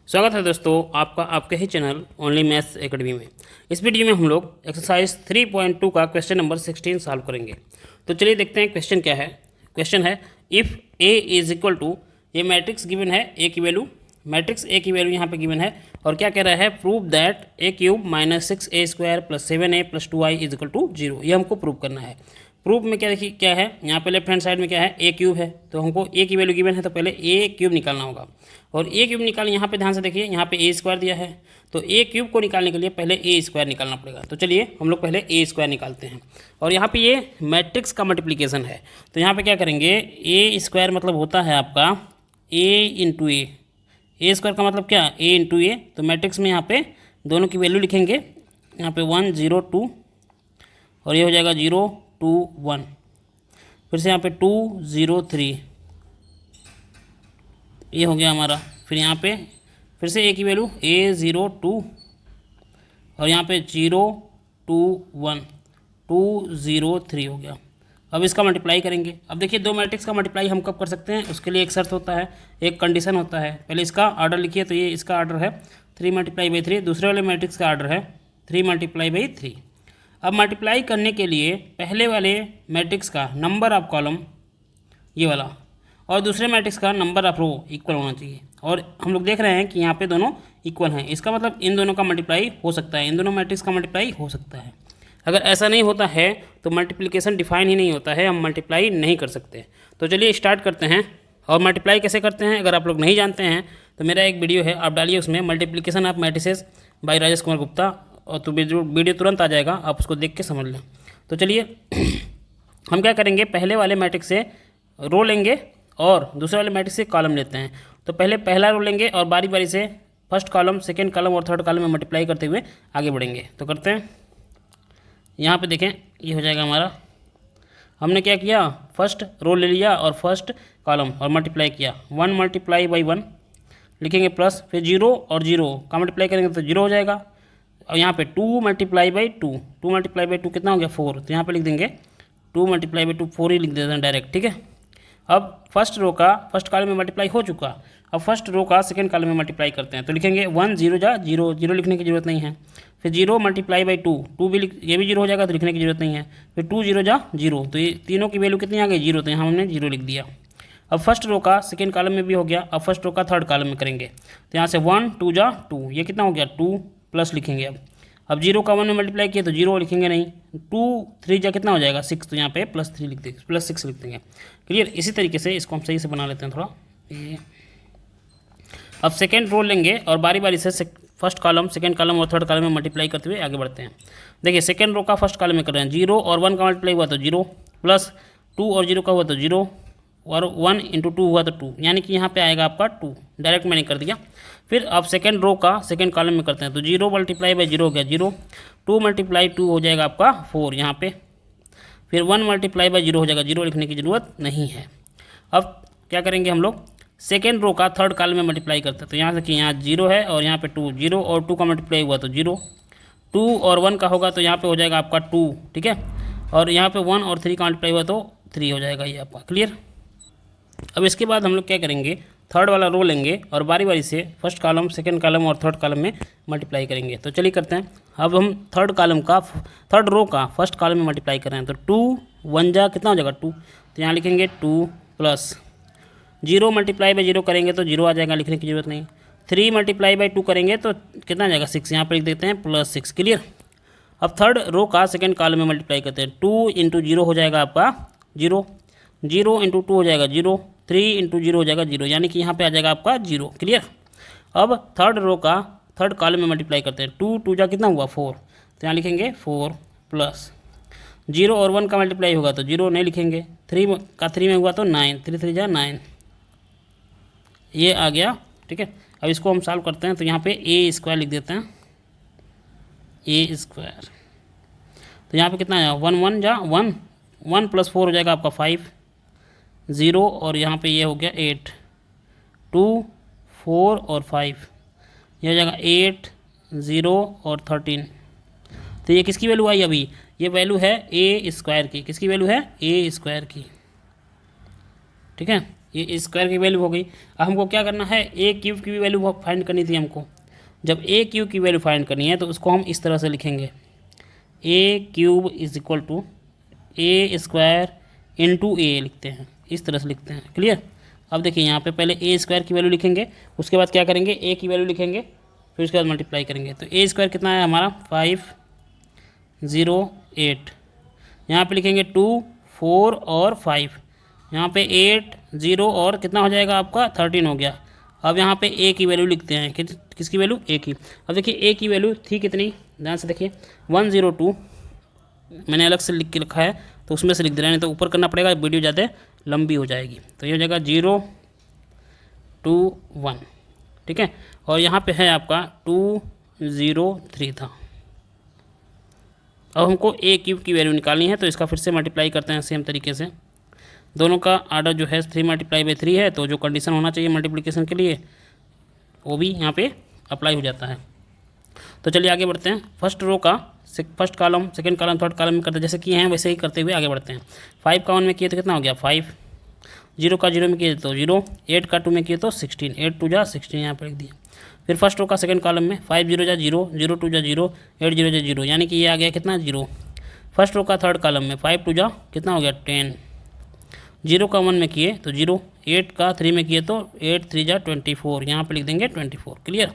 स्वागत है दोस्तों आपका आपके ही चैनल ओनली मैथ्स एकेडमी में। इस वीडियो में हम लोग एक्सरसाइज 3.2 का क्वेश्चन नंबर 16 सॉल्व करेंगे। तो चलिए देखते हैं क्वेश्चन क्या है। क्वेश्चन है if A is equal to, ये मैट्रिक्स गिवन है, ए की वैल्यू, मैट्रिक्स ए की वैल्यू यहाँ पे गिवन है और क्या कह रहा है, prove that A cube minus 6a² plus 7a plus 2i is equal to 0। ये हमको प्रूव करना है। प्रूफ में क्या देखिए क्या है, यहाँ पे लेफ्ट हैंड साइड में क्या है, ए क्यूब है, तो हमको ए की वैल्यू गिवन है तो पहले ए क्यूब निकालना होगा। और ए क्यूब निकालने, यहाँ पे ध्यान से देखिए, यहाँ पे ए स्क्वायर दिया है, तो ए क्यूब को निकालने के लिए पहले ए स्क्वायर निकालना पड़ेगा। तो चलिए हम लोग पहले ए स्क्वायर निकालते हैं। और यहाँ पे ये मैट्रिक्स का मल्टीप्लिकेशन है, तो यहाँ पे क्या करेंगे, ए स्क्वायर मतलब होता है आपका ए इंटू ए। ए स्क्वायर का मतलब क्या, ए इंटू ए। तो मैट्रिक्स में यहाँ पे दोनों की वैल्यू लिखेंगे, यहाँ पे 1 0 2 और ये हो जाएगा 0 2 1, फिर से यहाँ पे 2 0 3, ये हो गया हमारा। फिर यहाँ पे फिर से ए की वैल्यू a 0 2 और यहाँ पे 0 2 1 2 0 3 हो गया। अब इसका मल्टीप्लाई करेंगे। अब देखिए दो मैट्रिक्स का मल्टीप्लाई हम कब कर सकते हैं, उसके लिए एक शर्त होता है, एक कंडीशन होता है। पहले इसका ऑर्डर लिखिए, तो ये इसका ऑर्डर है 3 × 3, दूसरे वाले मैट्रिक्स का ऑर्डर है 3 × 3। अब मल्टीप्लाई करने के लिए पहले वाले मैट्रिक्स का नंबर ऑफ कॉलम ये वाला और दूसरे मैट्रिक्स का नंबर ऑफ रो इक्वल होना चाहिए। और हम लोग देख रहे हैं कि यहाँ पे दोनों इक्वल हैं, इसका मतलब इन दोनों का मल्टीप्लाई हो सकता है, इन दोनों मैट्रिक्स का मल्टीप्लाई हो सकता है। अगर ऐसा नहीं होता है तो मल्टीप्लिकेशन डिफाइन ही नहीं होता है, हम मल्टीप्लाई नहीं कर सकते। तो चलिए स्टार्ट करते हैं। और मल्टीप्लाई कैसे करते हैं अगर आप लोग नहीं जानते हैं तो मेरा एक वीडियो है, आप डालिए उसमें multiplication of matrices by Rajesh Kumar Gupta, और तो वीडियो तुरंत आ जाएगा, आप उसको देख के समझ लें। तो चलिए हम क्या करेंगे, पहले वाले मैट्रिक्स से रो लेंगे और दूसरे वाले मैट्रिक्स से कॉलम लेते हैं। तो पहले पहला रो लेंगे और बारी बारी से फर्स्ट कॉलम, सेकंड कॉलम और थर्ड कॉलम में मल्टीप्लाई करते हुए आगे बढ़ेंगे। तो करते हैं, यहाँ पे देखें ये हो जाएगा हमारा। हमने क्या किया, फर्स्ट रो ले लिया और फर्स्ट कॉलम और मल्टीप्लाई किया, 1 × 1 लिखेंगे प्लस, फिर 0 और 0 का मल्टीप्लाई करेंगे तो 0 हो जाएगा। और यहाँ पे 2 × 2, 2 × 2 कितना हो गया 4, तो यहाँ पे लिख देंगे 2 × 2 4 ही लिख देते हैं डायरेक्ट, ठीक है। अब फर्स्ट रो का फर्स्ट कॉलम में मल्टीप्लाई हो चुका, अब फर्स्ट रो का सेकंड कॉलम में मल्टीप्लाई करते हैं। तो लिखेंगे 1 0 जा 0, 0 लिखने की जरूरत नहीं है। फिर 0 × 2, 2 भी ये भी 0 हो जाएगा तो लिखने की जरूरत नहीं है। फिर 2 0 जा 0, तो ये तीनों की वैल्यू कितनी आ गई 0, तो यहाँ हमने 0 लिख दिया। अब फर्स्ट रो का सेकंड कॉलम में भी हो गया, अब फर्स्ट रो का थर्ड कॉलम में करेंगे। तो यहाँ से 1 2 जा 2, ये कितना हो गया 2 प्लस लिखेंगे। अब 0 का 1 में मल्टीप्लाई किया तो 0 लिखेंगे नहीं, 2 3 जा कितना हो जाएगा 6, तो यहाँ पे +3 लिख देंगे, +6 लिख देंगे। क्लियर। इसी तरीके से इसको हम सही से बना लेते हैं थोड़ा ये। अब सेकेंड रो लेंगे और बारी बारी से फर्स्ट कॉलम, सेकेंड कॉलम और थर्ड कॉलम में मल्टीप्लाई करते हुए आगे बढ़ते हैं। देखिए सेकेंड रो का फर्स्ट कॉलम में कर रहे हैं, 0 और 1 का मल्टीप्लाई हुआ तो 0, प्लस 2 और 0 का हुआ तो 0, और 1 × 2 हुआ तो 2, यानी कि यहाँ पे आएगा आपका 2, डायरेक्ट मैंने कर दिया। फिर आप सेकेंड रो का सेकेंड कॉलम में करते हैं, तो 0 × 0 हो गया 0, 2 × 2 हो जाएगा आपका 4 यहाँ पे, फिर 1 × 0 हो जाएगा, 0 लिखने की ज़रूरत नहीं है। अब क्या करेंगे हम लोग, सेकेंड रो का थर्ड कॉलम में मल्टीप्लाई करते हैं। तो यहाँ से कि यहाँ 0 है और यहाँ पे 2, 0 और 2 का मल्टीप्लाई हुआ तो 0, 2 और 1 का होगा तो यहाँ पे हो जाएगा आपका 2, ठीक है। और यहाँ पे 1 और 3 का मल्टीप्लाई हुआ तो 3 हो जाएगा ये आपका। क्लियर। अब इसके बाद हम लोग क्या करेंगे, थर्ड वाला रो लेंगे और बारी बारी से फर्स्ट कॉलम, सेकंड कॉलम और थर्ड कॉलम में मल्टीप्लाई करेंगे। तो चलिए करते हैं। अब हम थर्ड रो का फर्स्ट कॉलम में मल्टीप्लाई कर रहे हैं, तो 2 1 जा कितना हो जाएगा 2, तो यहाँ लिखेंगे 2 प्लस 0 × 0 करेंगे तो 0 आ जाएगा, लिखने की जरूरत नहीं। 3 × 2 करेंगे तो कितना आ जाएगा 6, यहाँ पर लिख देते हैं +6। क्लियर। अब थर्ड रो का सेकेंड कॉलम में मल्टीप्लाई करते हैं, 2 × 0 हो जाएगा आपका 0, 0 × 2 हो जाएगा 0, 3 × 0 हो जाएगा 0, यानी कि यहाँ पे आ जाएगा आपका 0। क्लियर। अब थर्ड रो का थर्ड कॉलम में मल्टीप्लाई करते हैं, 2 2 जा कितना हुआ 4, तो यहाँ लिखेंगे 4 प्लस 0 और 1 का मल्टीप्लाई होगा तो 0 नहीं लिखेंगे, 3 का 3 में हुआ तो 9, 3 3 जा 9, ये आ गया, ठीक है। अब इसको हम सॉल्व करते हैं, तो यहाँ पे a² लिख देते हैं, a²। तो यहाँ पे कितना आया 1 1 जा 1, 1 + 4 हो जाएगा आपका 5, 0 और यहाँ पे ये हो गया 8, 2 4 और 5, ये हो जाएगा 8 0 और 13। तो ये किसकी वैल्यू आई, अभी ये वैल्यू है a² की, किसकी वैल्यू है a² की, ठीक है। ये ए स्क्वायर की वैल्यू हो गई। अब हमको क्या करना है, ए क्यूब की भी वैल्यू फाइंड करनी थी हमको। जब ए क्यूब की वैल्यू फाइंड करनी है तो उसको हम इस तरह से लिखेंगे, a cube is equal to a square into a लिखते हैं, इस तरह से लिखते हैं। क्लियर। अब देखिए यहाँ पे पहले ए स्क्वायर की वैल्यू लिखेंगे, उसके बाद क्या करेंगे, ए की वैल्यू लिखेंगे, फिर उसके बाद मल्टीप्लाई करेंगे। तो ए स्क्वायर कितना है हमारा 508, यहाँ पे लिखेंगे 2 4 और 5, यहाँ पे 8 0 और कितना हो जाएगा आपका 13 हो गया। अब यहाँ पे ए की वैल्यू लिखते हैं, किसकी वैल्यू, ए की। अब देखिए ए की वैल्यू थी कितनी, ध्यान से देखिए 102, मैंने अलग से लिख के रखा है तो उसमें से लिख दे रहे हैं, नहीं तो ऊपर करना पड़ेगा, वीडियो ज़्यादा लंबी हो जाएगी। तो ये हो जाएगा 021, ठीक है। और यहाँ पे है आपका 203 था। अब हमको ए क्यूब की वैल्यू निकालनी है, तो इसका फिर से मल्टीप्लाई करते हैं सेम तरीके से। दोनों का आर्डर जो है 3 × 3 है, तो जो कंडीशन होना चाहिए मल्टीप्लिकेशन के लिए वो भी यहाँ पे अप्लाई हो जाता है। तो चलिए आगे बढ़ते हैं। फर्स्ट रो का first column, second column, third column में करते हैं, जैसे किए हैं वैसे ही करते हुए आगे बढ़ते हैं। 5 का 1 में किए तो कितना हो गया 5, 0 का 0 में किए तो 0, 8 का 2 में किए तो 16, 8 2 जा 16 यहाँ पर लिख दिया। फिर फर्स्ट रो का सेकंड कॉलम में 5 0 जा 0, 0 2 जा 0, 8 0 जा 0, यानी कि ये आ गया कितना 0। फर्स्ट रो का थर्ड कॉलम में 5 2 जा कितना हो गया 10, 0 का 1 में किए तो 0, 8 का 3 में किए तो 8 3 जा 24, यहाँ पे लिख देंगे 24। क्लियर।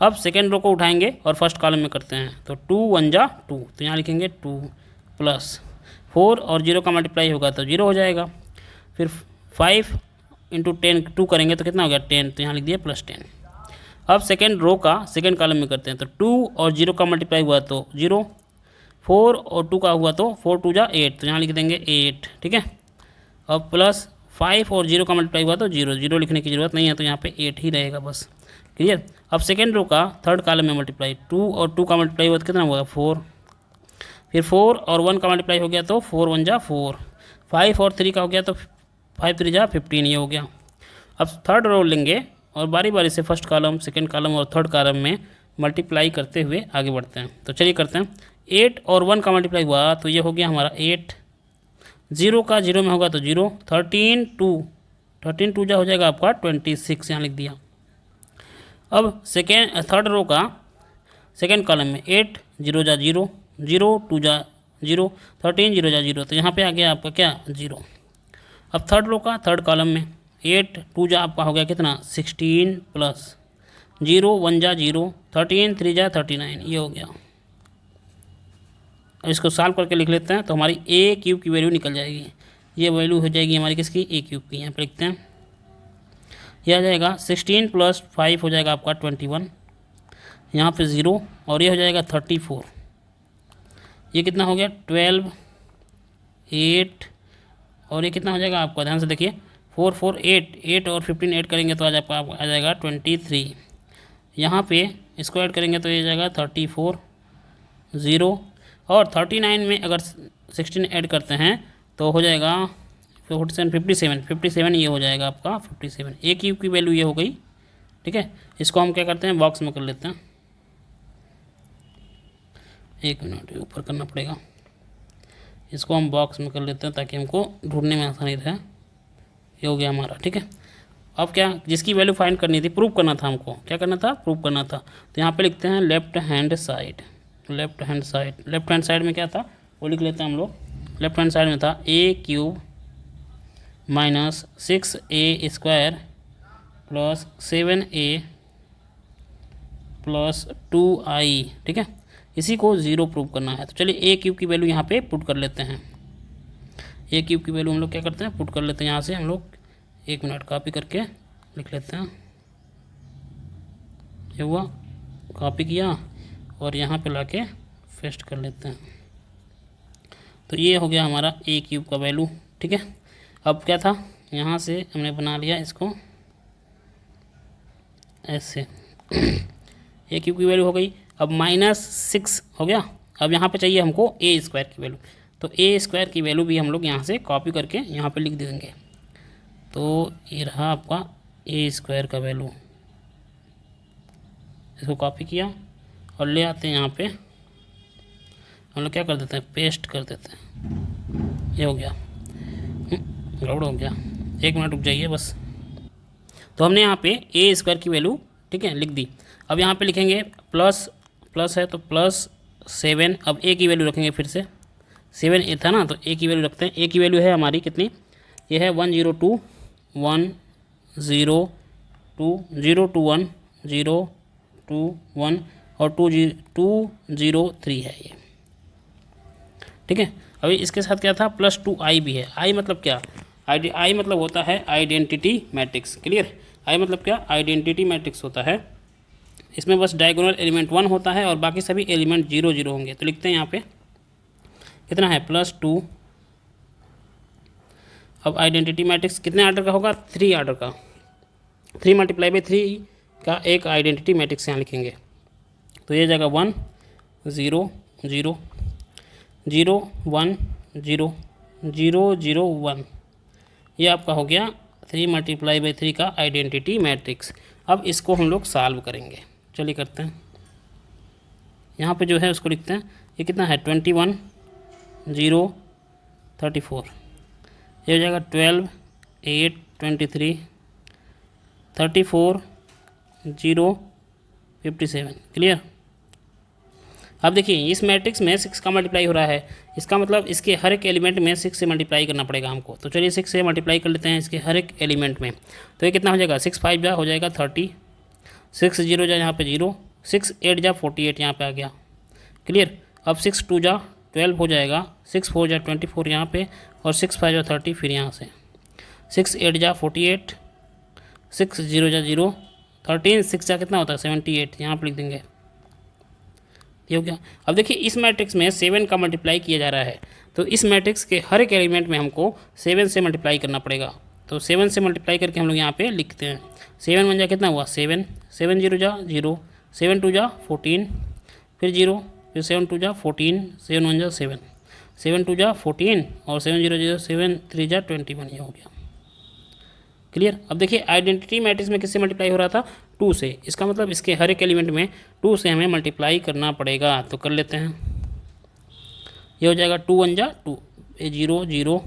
अब सेकेंड रो को उठाएंगे और फर्स्ट कॉलम में करते हैं, तो 2 1 जा 2, तो यहाँ लिखेंगे 2 प्लस 4 और 0 का मल्टीप्लाई होगा तो 0 हो जाएगा। फिर 5 × 10 2 करेंगे तो कितना हो गया 10, तो यहाँ लिख दिया +10। अब सेकेंड रो का सेकेंड कॉलम में करते हैं, तो 2 और 0 का मल्टीप्लाई हुआ तो 0, 4 और 2 का हुआ तो 4 2 जा 8, तो यहाँ लिख देंगे 8, ठीक है। अब प्लस 5 और 0 का मल्टीप्लाई हुआ तो 0, 0 लिखने की ज़रूरत नहीं है, तो यहाँ पे 8 ही रहेगा बस। क्लियर। अब सेकेंड रो का थर्ड कॉलम में मल्टीप्लाई, 2 और 2 का मल्टीप्लाई हुआ तो कितना हुआ 4, फिर 4 और 1 का मल्टीप्लाई हो गया तो 4 1 जा 4, 5 और 3 का हो गया तो 5 3 जा 15, ये हो गया। अब थर्ड रो लेंगे और बारी बारी से फर्स्ट कॉलम, सेकेंड कॉलम और थर्ड कॉलम में मल्टीप्लाई करते हुए आगे बढ़ते हैं। तो चलिए करते हैं। 8 और 1 का मल्टीप्लाई हुआ तो ये हो गया हमारा 8, 0 का 0 में होगा तो 0, 13 2 जा हो जाएगा आपका 26, यहाँ लिख दिया। अब थर्ड रो का सेकेंड कॉलम में 8 0 जा 0, 0 2 जा 0, 13 0 जा 0, तो यहाँ पे आ गया आपका क्या 0। अब थर्ड रो का थर्ड कॉलम में 8 2 जा आपका हो गया कितना 16 प्लस 0 1 जा 0, 13 3 जा 39, ये हो गया। अब इसको सॉल्व करके लिख लेते हैं, तो हमारी ए क्यूब की वैल्यू निकल जाएगी। ये वैल्यू हो जाएगी हमारी किसकी, ए क्यूब की। यहाँ पर लिखते हैं, यह आ जाएगा 16 + 5 हो जाएगा आपका 21, यहाँ पे 0 और ये हो जाएगा 34, ये कितना हो गया 12 8 और ये कितना हो जाएगा आपका, ध्यान से देखिए 4 4 8 और 15 ऐड करेंगे तो आज आपका आ जाएगा 23। यहाँ पे इसको ऐड करेंगे तो ये जाएगा 34 0 और 39 में अगर 16 ऐड करते हैं तो हो जाएगा 57 ये हो जाएगा आपका 57। ए क्यूब की वैल्यू ये हो गई, ठीक है। इसको हम क्या करते हैं बॉक्स में कर लेते हैं, 1 मिनट ऊपर करना पड़ेगा। इसको हम बॉक्स में कर लेते हैं ताकि हमको ढूंढने में आसानी रहे। ये हो गया हमारा, ठीक है। अब क्या, जिसकी वैल्यू फाइंड करनी थी, प्रूव करना था हमको, क्या करना था प्रूव करना था। तो यहाँ पे लिखते हैं लेफ्ट हैंड साइड में क्या था वो लिख लेते हैं हम लोग। लेफ्ट हैंड साइड में था a cube minus 6a² plus 7a plus 2i, ठीक है। इसी को 0 प्रूव करना है। तो चलिए ए क्यूब की वैल्यू यहाँ पे पुट कर लेते हैं। ए क्यूब की वैल्यू हम लोग क्या करते हैं पुट कर लेते हैं यहाँ से। हम लोग 1 मिनट कॉपी करके लिख लेते हैं। ये हुआ, कॉपी किया और यहाँ पे लाके पेस्ट कर लेते हैं। तो ये हो गया हमारा ए क्यूब का वैल्यू, ठीक है। अब क्या था, यहाँ से हमने बना लिया इसको ऐसे। ए क्यूब की वैल्यू हो गई। अब -6 हो गया। अब यहाँ पे चाहिए हमको ए स्क्वायर की वैल्यू, तो ए स्क्वायर की वैल्यू भी हम लोग यहाँ से कॉपी करके यहाँ पे लिख देंगे। तो ये रहा आपका ए स्क्वायर का वैल्यू। इसको कॉपी किया और ले आते हैं यहाँ पे, हम लोग क्या कर देते हैं पेस्ट कर देते हैं। ये हो गया, गड़बड़ हो गया, 1 मिनट रुक जाइए बस। तो हमने यहाँ पे ए स्क्वायर की वैल्यू ठीक है लिख दी। अब यहाँ पे लिखेंगे प्लस प्लस है तो +7। अब ए की वैल्यू रखेंगे फिर से, 7 ए था ना तो ए की वैल्यू रखते हैं। ए की वैल्यू है हमारी कितनी, ये है 102 1 0 2 0 2 1 0 2 1 और 2 0 3 है ये, ठीक है। अभी इसके साथ क्या था, +2i भी है। आई मतलब क्या, आई मतलब होता है आइडेंटिटी मैट्रिक्स, क्लियर। आई मतलब क्या, आइडेंटिटी मैट्रिक्स होता है। इसमें बस डायगोनल एलिमेंट 1 होता है और बाकी सभी एलिमेंट 0 0 होंगे। तो लिखते हैं यहाँ पे कितना है +2। अब आइडेंटिटी मैट्रिक्स कितने आर्डर का होगा, 3 आर्डर का। 3 × 3 का एक आइडेंटिटी मैट्रिक्स यहाँ लिखेंगे। तो ये जगह 1 0 0 0 1 0 0 0 1, ये आपका हो गया 3 × 3 का आइडेंटिटी मैट्रिक्स। अब इसको हम लोग सॉल्व करेंगे, चलिए करते हैं। यहाँ पे जो है उसको लिखते हैं, ये कितना है 21 0 34, ये हो जाएगा 12 8 23 34 0 57, क्लियर। अब देखिए इस मैट्रिक्स में 6 का मल्टीप्लाई हो रहा है, इसका मतलब इसके हर एक एलिमेंट में 6 से मल्टीप्लाई करना पड़ेगा हमको। तो चलिए 6 से मल्टीप्लाई कर लेते हैं इसके हर एक एलिमेंट में। तो ये कितना हो जाएगा, 6 5 जा हो जाएगा 30, 6 0 जा यहाँ पे 0, 6 8 जा 48 यहाँ पे आ गया, क्लियर। अब 6 2 जा 12 हो जाएगा, 6 4 जा 24 यहाँ पे, और 6 5 जा 30 फिर यहाँ से, 6 8 जा 48, 6 0 जा 0, 13 6 जा कितना होता है 78, यहाँ पर लिख देंगे, ये हो गया। अब देखिए इस मैट्रिक्स में 7 का मल्टीप्लाई किया जा रहा है, तो इस मैट्रिक्स के हर एक एलिमेंट में हमको 7 से मल्टीप्लाई करना पड़ेगा। तो 7 से मल्टीप्लाई करके हम लोग यहाँ पे लिखते हैं। 7 1 जा कितना हुआ 7, 7 0 जा 0, 7 2 जा 14, फिर 0, फिर 7 2 जा 14, 7 1 जा 7, 7 2 जा 14 और 7 0 0 7 3 जा 21, ये हो गया, क्लियर। अब देखिए आइडेंटिटी मैट्रिक्स में किससे मल्टीप्लाई हो रहा था, 2 से। इसका मतलब इसके हर एक एलिमेंट में 2 से हमें मल्टीप्लाई करना पड़ेगा। तो कर लेते हैं, ये हो जाएगा 2 1 जा 2, ये 0 0,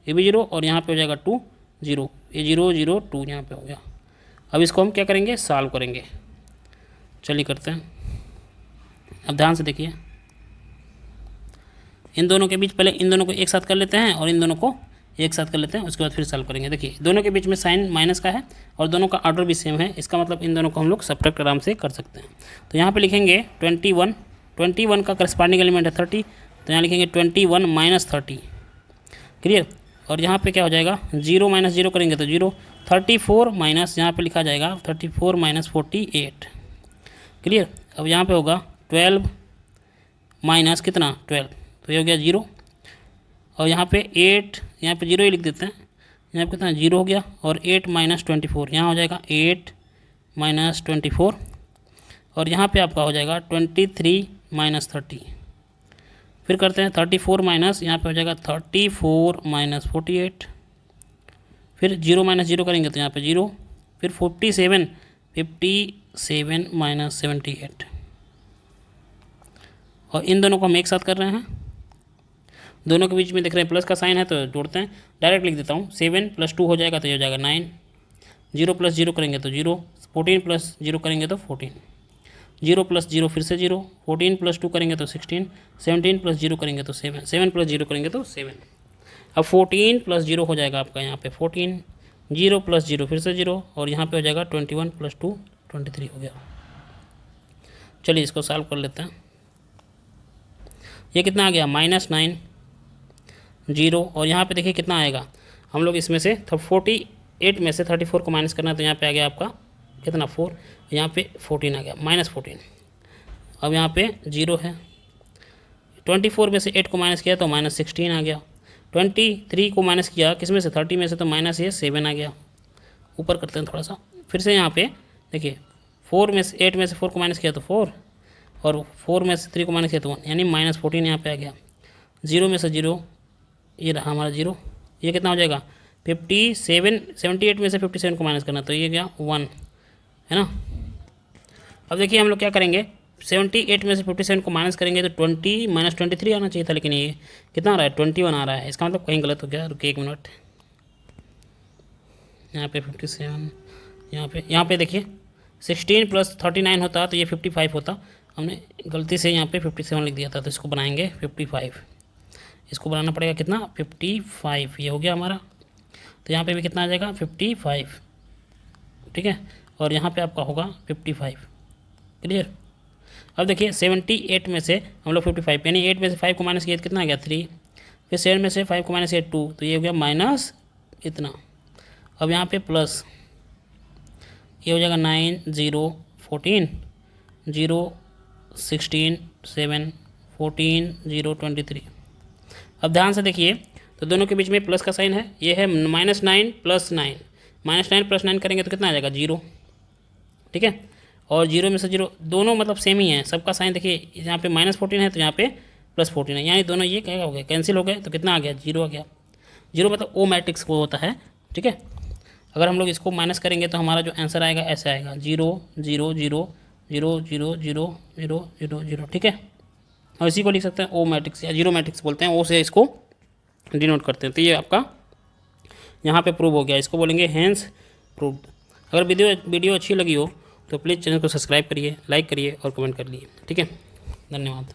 ये भी 0, और यहाँ पे हो जाएगा 2 0, ये 0 0 2 यहाँ पे हो गया। अब इसको हम क्या करेंगे, सॉल्व करेंगे, चलिए करते हैं। अब ध्यान से देखिए, इन दोनों के बीच पहले इन दोनों को एक साथ कर लेते हैं और इन दोनों को एक साथ कर लेते हैं, उसके बाद फिर सॉल्व करेंगे। देखिए दोनों के बीच में साइन माइनस का है और दोनों का ऑर्डर भी सेम है, इसका मतलब इन दोनों को हम लोग सब्ट्रैक्ट आराम से कर सकते हैं। तो यहाँ पे लिखेंगे 21 का करस्पॉन्डिंग एलिमेंट है 30, तो यहाँ लिखेंगे 21 - 30, क्लियर। और यहाँ पे क्या हो जाएगा, 0 - 0 करेंगे तो 0, 34 माइनस यहाँ पे लिखा जाएगा 34 - 48, क्लियर। अब यहाँ पे होगा 12 माइनस कितना 12, तो ये हो गया 0, और यहाँ पे 8, यहाँ पे 0 ही लिख देते हैं, यहाँ पे कितना 0 हो गया, और 8 - 24, यहाँ हो जाएगा 8 - 24, और यहाँ पे आपका हो जाएगा 23 - 30। फिर करते हैं 34 माइनस, यहाँ पे हो जाएगा 34 - 48, फिर 0 - 0 करेंगे तो यहाँ पे 0, फिर 57 - 78, और इन दोनों को हम एक साथ कर रहे हैं। दोनों के बीच में देख रहे हैं प्लस का साइन है तो जोड़ते हैं, डायरेक्ट लिख देता हूँ। 7 + 2 हो जाएगा तो ये हो जाएगा 9, 0 + 0 करेंगे तो 0, 14 + 0 करेंगे तो 14, 0 + 0 फिर से 0, 14 + 2 करेंगे तो 16, 17 + 0 करेंगे तो 7, 7 + 0 करेंगे तो 7। अब 14 + 0 हो जाएगा आपका यहाँ पे 14, 0 + 0 फिर से 0, और यहाँ पे हो जाएगा 21 + 2 23 हो गया। चलिए इसको सॉल्व कर लेते हैं। ये कितना आ गया -9 0, और यहाँ पे देखिए कितना आएगा, हम लोग इसमें से 48 में से 34 को माइनस करना है, तो यहाँ पे आ गया आपका कितना 4, यहाँ पे 14 आ गया -14। अब यहाँ पे 0 है, 24 में से 8 को माइनस किया तो -16 आ गया, 23 को माइनस किया किस में से 30 में से, तो -7 आ गया। ऊपर करते हैं थोड़ा सा, फिर से यहाँ पे देखिए 4 में से 8 में से 4 को माइनस किया तो 4, और 4 में से 3 को माइनस किया तो 1, यानी -14 यहाँ पे आ गया। 0 में से 0, ये रहा हमारा 0, ये कितना हो जाएगा 57, 78 में से 57 को माइनस करना तो ये गया 1, है ना। अब देखिए हम लोग क्या करेंगे, 78 में से 57 को माइनस करेंगे तो 20 - 23 आना चाहिए था, लेकिन ये कितना आ रहा है 21 आ रहा है, इसका मतलब कहीं गलत हो गया। रुकिए 1 मिनट, यहाँ पे 57, यहाँ पे देखिए 16 + 39 होता तो ये 55 होता, हमने गलती से यहाँ पे 57 लिख दिया था, तो इसको बनाएंगे 55। इसको बनाना पड़ेगा कितना 55, ये हो गया हमारा। तो यहाँ पे भी कितना आ जाएगा 55, ठीक है। और यहाँ पे आपका होगा 55, क्लियर। अब देखिए 78 में से हम लोग 55, यानी 8 में से 5 को माइनस किया तो कितना आ गया 3, फिर 7 में से 5 को माइनस किया 2, तो ये हो गया माइनस इतना। अब यहाँ पे प्लस, ये हो जाएगा 9 0 14 0 16 7 14 0 23। अब ध्यान से देखिए, तो दोनों के बीच में प्लस का साइन है, ये है -9 + 9, -9 + 9 करेंगे तो कितना आ जाएगा 0, ठीक है। और 0 में से 0, दोनों मतलब सेम ही है, सबका साइन देखिए, यहाँ पे -14 है तो यहाँ पे +14 है, यानी दोनों ये क्या हो गए, कैंसिल हो गए, तो कितना आ गया 0 आ गया। 0 मतलब ओ मैट्रिक्स को होता है, ठीक है। अगर हम लोग इसको माइनस करेंगे तो हमारा जो आंसर आएगा ऐसे आएगा 0 0 0 0 0 0 0 0 0, ठीक है। और इसी को लिख सकते हैं ओ मैट्रिक्स या जीरो मैट्रिक्स बोलते हैं, ओ से इसको डिनोट करते हैं। तो ये आपका यहाँ पे प्रूव हो गया, इसको बोलेंगे हेंस प्रूव्ड। अगर वीडियो अच्छी लगी हो तो प्लीज़ चैनल को सब्सक्राइब करिए, लाइक करिए और कमेंट कर लिए, ठीक है। धन्यवाद।